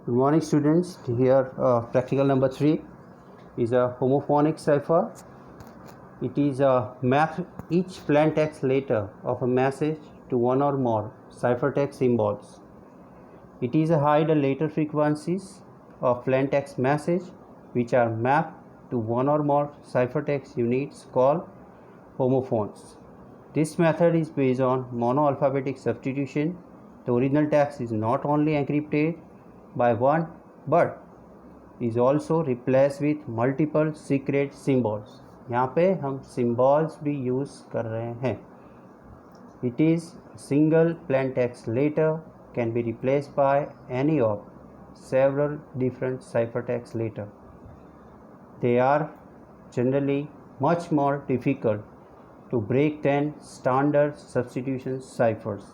Good morning, students. Here, practical number 3 is a homophonic cipher. It is a map each plaintext letter of a message to one or more ciphertext symbols. It is a hide the letter frequencies of plaintext message which are mapped to one or more ciphertext units called homophones. This method is based on monoalphabetic substitution. The original text is not only encrypted by one but is also replaced with multiple secret symbols. यहाँ पे हम symbols भी use कर रहे हैं. It is a single plain text letter can be replaced by any of several different ciphertext letter. They are generally much more difficult to break than standard substitution ciphers.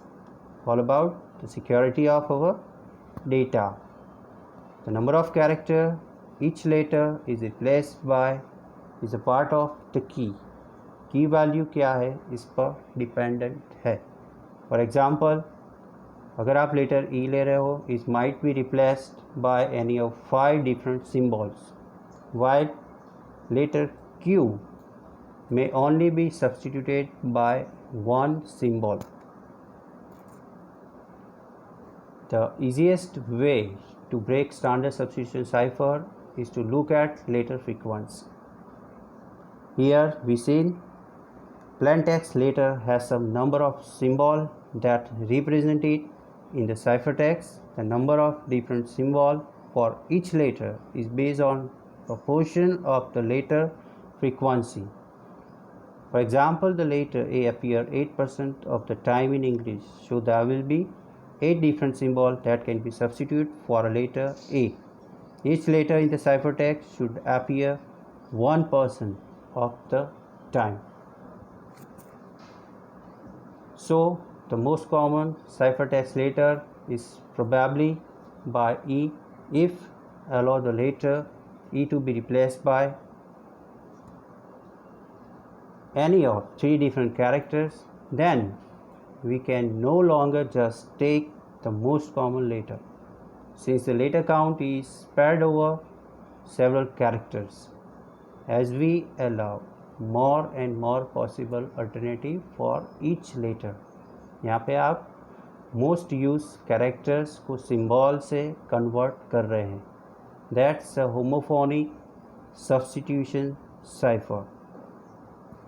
All about the security of our data. The number of character each letter is replaced by is a part of the key. Key value क्या है इस पर dependent है. For example, अगर आप letter E ले रहे हो, it might be replaced by any of 5 different symbols, while letter Q may only be substituted by one symbol. The easiest way to break standard substitution cipher is to look at letter frequency. Here we see plain text letter has some number of symbols that represent it in the ciphertext. The number of different symbols for each letter is based on proportion of the letter frequency. For example, the letter A appears 8% of the time in English, so there will be 8 different symbols that can be substituted for a letter A. Each letter in the ciphertext should appear 1% of the time. So, the most common ciphertext letter is probably by E. If allow the letter E to be replaced by any of 3 different characters, then we can no longer just take the most common letter, since the letter count is spread over several characters. As we allow more and more possible alternative for each letter, यहाँ पे आप most use characters को symbol से convert कर रहे हैं. That's a homophonic substitution cipher.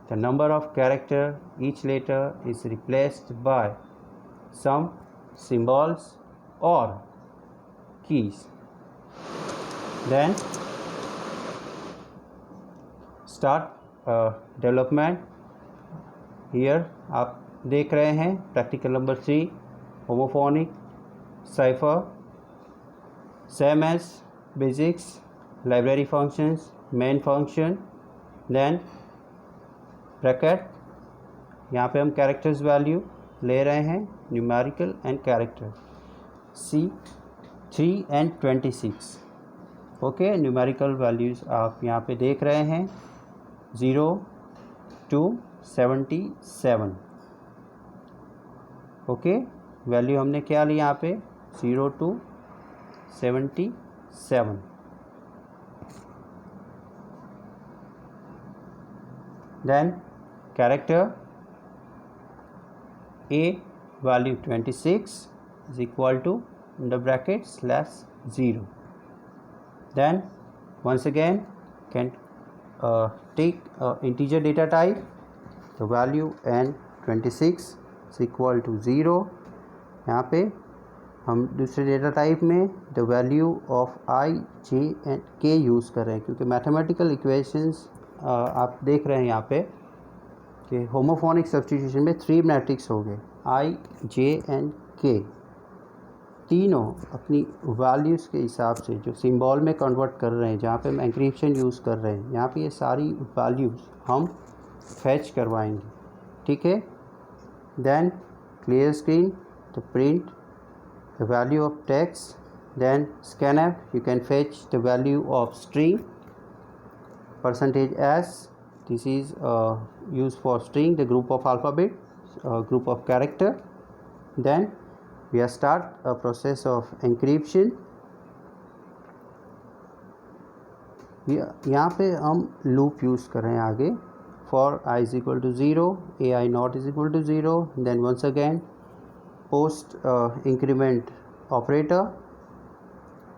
The number of character each letter is replaced by some symbols or keys. Then start development. Here आप देख रहे हैं practical number 3 homophonic cipher. Same as basics, library functions, main function, then bracket. यहाँ पे हम characters value ले रहे हैं numerical and character C3 and 26. Okay, numerical values आप यहाँ पे देख रहे हैं 0 to 77. ओके, वैल्यू हमने क्या ली यहाँ पे 0 to 77. Then character A value 26 is equal to in the bracket /0. Then once again can take integer data type. The value and 26 is equal to 0. यहाँ पे हम दूसरे डेटा टाइप में the value of I, J and K use कर रहे हैं, क्योंकि mathematical equations आप देख रहे हैं यहाँ पे कि होमोफोनिक सब्स्टिट्यूशन में 3 मैट्रिक्स हो गए I, J एंड K. तीनों अपनी वैल्यूज़ के हिसाब से जो सिंबल में कन्वर्ट कर रहे हैं, जहाँ पे हम एंक्रिप्शन यूज़ कर रहे हैं, यहाँ पे ये सारी वैल्यूज़ हम फैच करवाएंगे. ठीक है. Then clear screen to print the value of text. Then scanf you can fetch the value of string %s. This is used for string, the group of alphabet, group of character. Then we start a process of encryption. यहाँ पे हम loop use कर रहे हैं आगे, for i is equal to 0, ai not is equal to 0, then once again post increment operator.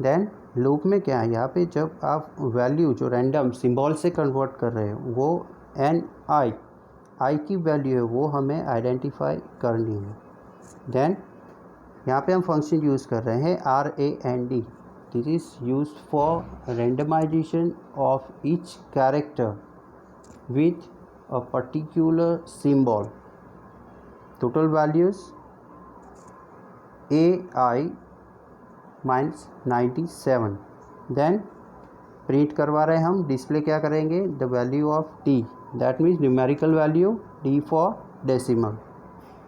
Then loop में क्या है, यहाँ पे जब आप वैल्यू जो रैंडम सिंबल से कन्वर्ट कर रहे हो वो एन आई की वैल्यू है वो हमें आइडेंटिफाई करनी है। देन यहाँ पे हम फंक्शन यूज़ कर रहे हैं RAND, this is use for randomization of each character with a particular symbol. Total values AI -97। Then print करवा रहे हैं हम, डिस्प्ले क्या करेंगे, the value of D, that means numerical value, D for decimal.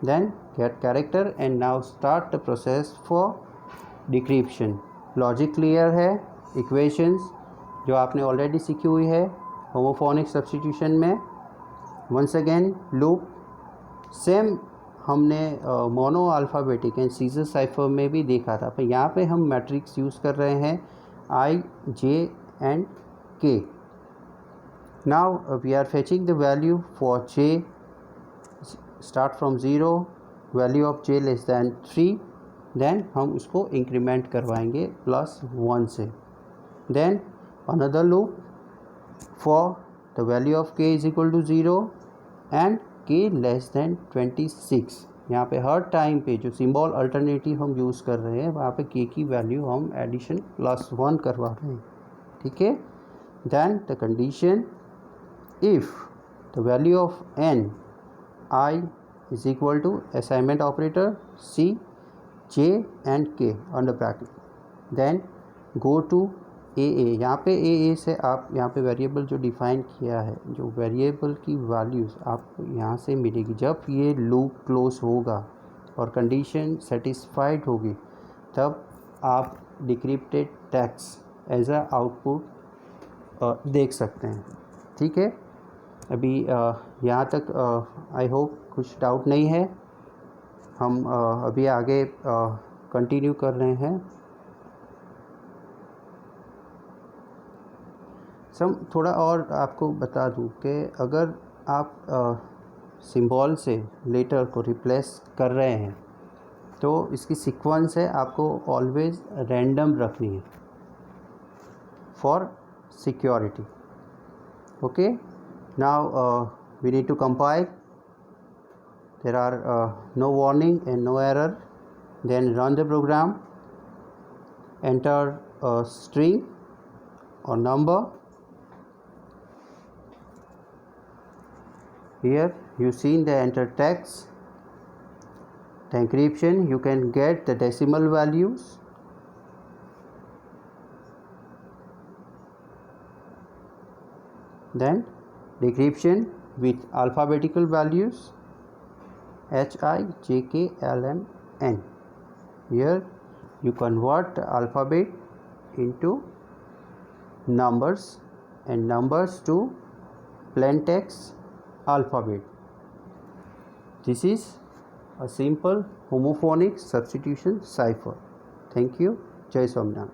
Then get character and now start the process for decryption. Logic clear है, equations जो आपने already सीखी हुई है होमोफोनिक सब्स्टिट्यूशन में। वंस अगेन लूप सेम हमने mono alphabetic and seizure cipher में भी देखा था, पर यहाँ पे हम मैट्रिक्स यूज़ कर रहे हैं I, J and K। Now we are fetching the value for J, start from 0, value of J less than 3, then हम उसको इंक्रीमेंट करवाएंगे +1 से। Then another loop for the value of K is equal to 0 and K less than 26। यहाँ पे हर time पे जो symbol alternative हम use कर रहे हैं वहाँ पे K की वैल्यू हम एडिशन +1 करवा रहे हैं, ठीक है। Then the condition, if the value of n I is equal to assignment operator C, J and K under bracket, then go to AA। यहाँ पे AA से आप यहाँ पे वेरिएबल जो डिफ़ाइन किया है, जो वेरिएबल की वैल्यूज़ आपको यहाँ से मिलेगी जब ये लूप क्लोज होगा और कंडीशन सेटिस्फाइड होगी, तब आप decrypted text as a output देख सकते हैं, ठीक है। अभी यहाँ तक आई होप कुछ डाउट नहीं है। हम अभी आगे कंटिन्यू कर रहे हैं। थोड़ा और आपको बता दूं कि अगर आप सिंबल से लेटर को रिप्लेस कर रहे हैं तो इसकी सीक्वेंस है आपको ऑलवेज रैंडम रखनी है for security. Okay, now we need to compile. There are no warning and no error. Then run the program, enter a string or number. Here you seen the enter text, the encryption, you can get the decimal values, then decryption with alphabetical values H, I, J, K, L, M, N. Here you convert the alphabet into numbers and numbers to plain text alphabet. This is a simple homophonic substitution cipher. Thank you. Jai Somnath.